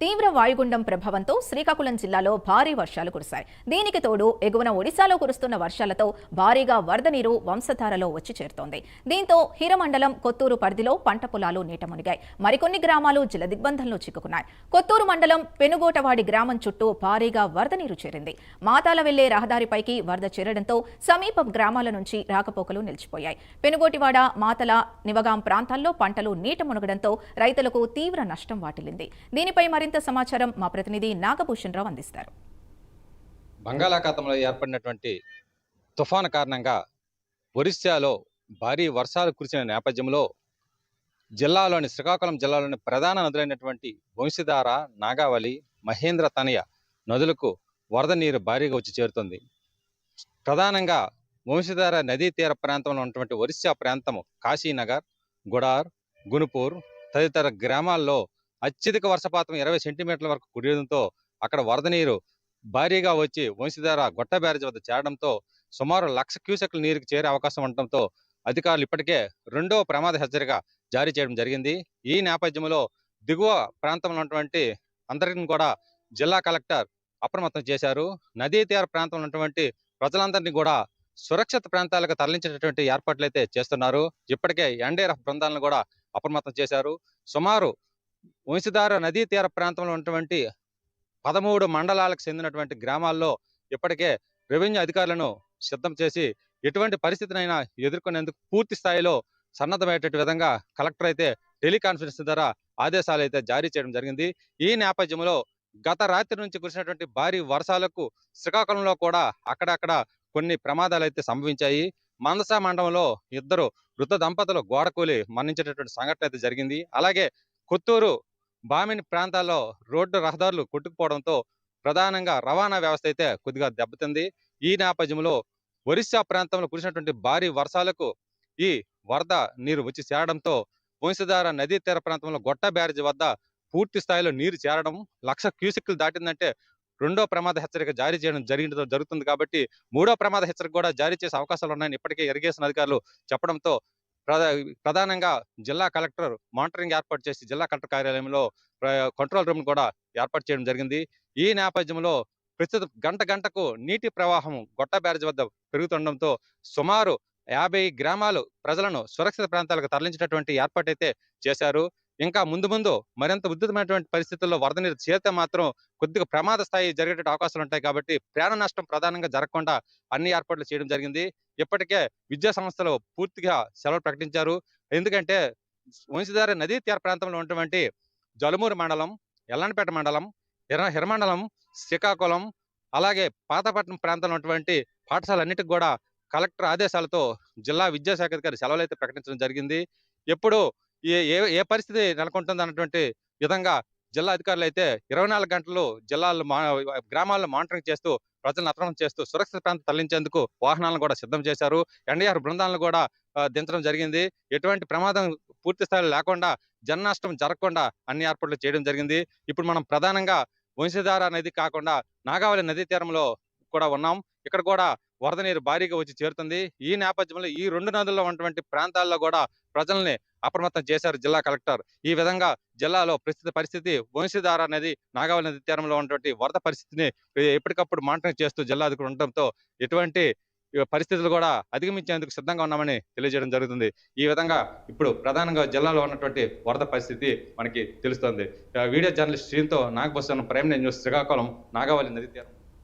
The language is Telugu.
తీవ్ర వాయుగుండం ప్రభావంతో శ్రీకాకుళం జిల్లాలో భారీ వర్షాలు కురిశాయి. దీనికి తోడు ఎగువన ఒడిశాలో కురుస్తున్న వర్షాలతో భారీగా వరద నీరు వంశధారలో వచ్చి చేరుతోంది. దీంతో హిరమండలం కొత్తూరు పరిధిలో పంట పొలాలు నీట మునిగాయి. మరికొన్ని గ్రామాలు జలదిగ్బంధంలో చిక్కుకున్నాయి. కొత్తూరు మండలం పెనుగోటవాడి గ్రామం చుట్టూ భారీగా వరద నీరు చేరింది. మాతాల వెళ్లే రహదారిపైకి వరద చేరడంతో సమీప గ్రామాల నుంచి రాకపోకలు నిలిచిపోయాయి. పెనుగోటివాడ, మాతల, నివగాం ప్రాంతాల్లో పంటలు నీట మునగడంతో రైతులకు తీవ్ర నష్టం వాటిల్లింది. దీనిపై మరింత సమాచారం మా ప్రతినిధి నాగభూషణ్ రావు అందిస్తారు. బంగాళాఖాతంలో ఏర్పడినటువంటి తుఫాను కారణంగా ఒరిస్సాలో భారీ వర్షాలు కురిసిన నేపథ్యంలో శ్రీకాకుళం జిల్లాలోని ప్రధాన నదులైనటువంటి వంశధార, నాగావళి, మహేంద్ర తనయ నదులకు వరద నీరు భారీగా వచ్చి చేరుతుంది. ప్రధానంగా వంశధార నదీ తీర ప్రాంతంలో ఉన్నటువంటి ఒరిస్సా ప్రాంతము కాశీనగర్, గుడార్, గునుపూర్ తదితర గ్రామాల్లో అత్యధిక వర్షపాతం 20 సెంటీమీటర్ల వరకు కురియడంతో అక్కడ వరద నీరు భారీగా వచ్చి వంశధార గొట్ట బ్యారేజ్ వద్ద చేరడంతో సుమారు 1,00,000 క్యూసెక్ల నీరుకి చేరే అవకాశం ఉండటంతో అధికారులు ఇప్పటికే రెండవ ప్రమాద హెచ్చరిక జారీ చేయడం జరిగింది. ఈ నేపథ్యంలో దిగువ ప్రాంతంలో ఉన్నటువంటి అందరిని కూడా జిల్లా కలెక్టర్ అప్రమత్తం చేశారు. నదీ తీర ప్రాంతంలో ఉన్నటువంటి ప్రజలందరినీ కూడా సురక్షిత ప్రాంతాలకు తరలించేటటువంటి ఏర్పాట్లు అయితే చేస్తున్నారు. ఇప్పటికే ఎన్డీఆర్ఎఫ్ బృందాలను కూడా అప్రమత్తం చేశారు. సుమారు వంశధార నదీ తీర ప్రాంతంలో ఉన్నటువంటి 13 మండలాలకు చెందినటువంటి గ్రామాల్లో ఇప్పటికే రెవెన్యూ అధికారులను సిద్ధం చేసి ఎటువంటి పరిస్థితినైనా ఎదుర్కొనేందుకు పూర్తి స్థాయిలో సన్నద్ధమయ్యేట విధంగా కలెక్టర్ అయితే టెలికాన్ఫరెన్స్ ద్వారా ఆదేశాలు అయితే జారీ చేయడం జరిగింది. ఈ నేపథ్యంలో గత రాత్రి నుంచి కురిసినటువంటి భారీ వర్షాలకు శ్రీకాకుళంలో కూడా అక్కడక్కడ కొన్ని ప్రమాదాలు అయితే సంభవించాయి. మందస మండలంలో 2 వృద్ధ దంపతులు గోడకూలి మరణించేటటువంటి సంఘటన అయితే జరిగింది. అలాగే కొత్తూరు, బామిని ప్రాంతాల్లో రోడ్డు రహదారులు కొట్టుకుపోవడంతో ప్రధానంగా రవాణా వ్యవస్థ అయితే కొద్దిగా దెబ్బతింది. ఈ నేపథ్యంలో ఒరిస్సా ప్రాంతంలో కురిసినటువంటి భారీ వర్షాలకు ఈ వరద నీరు వచ్చి చేరడంతో వంశధార నదీ తీర ప్రాంతంలో గొట్ట బ్యారేజ్ వద్ద పూర్తి స్థాయిలో నీరు చేరడం 1,00,000 క్యూసెక్లు దాటిందంటే రెండో ప్రమాద హెచ్చరిక జారీ చేయడం జరుగుతుంది. కాబట్టి మూడో ప్రమాద హెచ్చరిక కూడా జారీ చేసే అవకాశాలు ఉన్నాయని ఇప్పటికే ఇరిగేషన్ అధికారులు చెప్పడంతో ప్రధానంగా జిల్లా కలెక్టర్ మానిటరింగ్ ఏర్పాటు చేసి జిల్లా కలెక్టర్ కార్యాలయంలో కంట్రోల్ రూమ్ కూడా ఏర్పాటు చేయడం జరిగింది. ఈ నేపథ్యంలో ప్రస్తుతం గంటకు నీటి ప్రవాహం గొట్ట బ్యారేజ్ వద్ద పెరుగుతుండడంతో సుమారు 50 గ్రామాలు ప్రజలను సురక్షిత ప్రాంతాలకు తరలించేటటువంటి ఏర్పాటు అయితే చేశారు. ఇంకా ముందు మరింత ఉధృతమైనటువంటి పరిస్థితుల్లో వరద నీరు చేరితే మాత్రం కొద్దిగా ప్రమాద స్థాయి జరిగేట అవకాశాలు ఉంటాయి. కాబట్టి ప్రాణ నష్టం ప్రధానంగా జరగకుండా అన్ని ఏర్పాట్లు చేయడం జరిగింది. ఇప్పటికే విద్యా సంస్థలు పూర్తిగా సెలవులు ప్రకటించారు. ఎందుకంటే వంశధార నదీ తీర ప్రాంతంలో ఉన్నటువంటి జలుమూరు మండలం, ఎల్లంపేట మండలం, హిరమండలం, శ్రీకాకుళం, అలాగే పాతపట్నం ప్రాంతంలో ఉన్నటువంటి పాఠశాలన్నిటికి కూడా కలెక్టర్ ఆదేశాలతో జిల్లా విద్యాశాఖ అధికారి సెలవులు అయితే ప్రకటించడం జరిగింది. ఎప్పుడు ఏ పరిస్థితి నెలకొంటుంది అన్నటువంటి విధంగా జిల్లా అధికారులు అయితే 24 గంటలు జిల్లాల్లో గ్రామాల్లో మానిటరింగ్ చేస్తూ ప్రజలను అప్రమత్తం చేస్తూ సురక్షిత ప్రాంతం తరలించేందుకు వాహనాలను కూడా సిద్ధం చేశారు. ఎన్డీఆర్ బృందాలను కూడా దించడం జరిగింది. ఎటువంటి ప్రమాదం పూర్తి స్థాయిలో లేకుండా జన నష్టం జరగకుండా అన్ని ఏర్పాట్లు చేయడం జరిగింది. ఇప్పుడు మనం ప్రధానంగా వంశధార నది కాకుండా నాగావళి నదీ తీరంలో కూడా ఉన్నాం. ఇక్కడ కూడా వరద నీరు భారీగా వచ్చి చేరుతుంది. ఈ నేపథ్యంలో ఈ 2 నదుల్లో ఉన్నటువంటి ప్రాంతాల్లో కూడా ప్రజల్ని అప్రమత్తం చేశారు జిల్లా కలెక్టర్. ఈ విధంగా జిల్లాలో ప్రస్తుత పరిస్థితి వంశధార నది, నాగావళి నది తీరంలో ఉన్నటువంటి వరద పరిస్థితిని ఎప్పటికప్పుడు మానిటరింగ్ చేస్తూ జిల్లా అధికారులు ఉండటంతో ఎటువంటి పరిస్థితులు కూడా అధిగమించేందుకు సిద్ధంగా ఉన్నామని తెలియజేయడం జరుగుతుంది. ఈ విధంగా ఇప్పుడు ప్రధానంగా జిల్లాలో ఉన్నటువంటి వరద పరిస్థితి మనకి తెలుస్తోంది. వీడియో జర్నలిస్ట్ శ్రీతో నాగభూషణ్, ప్రైమ్ న్యూస్, శ్రీకాకుళం, నాగావళి నది తీరం.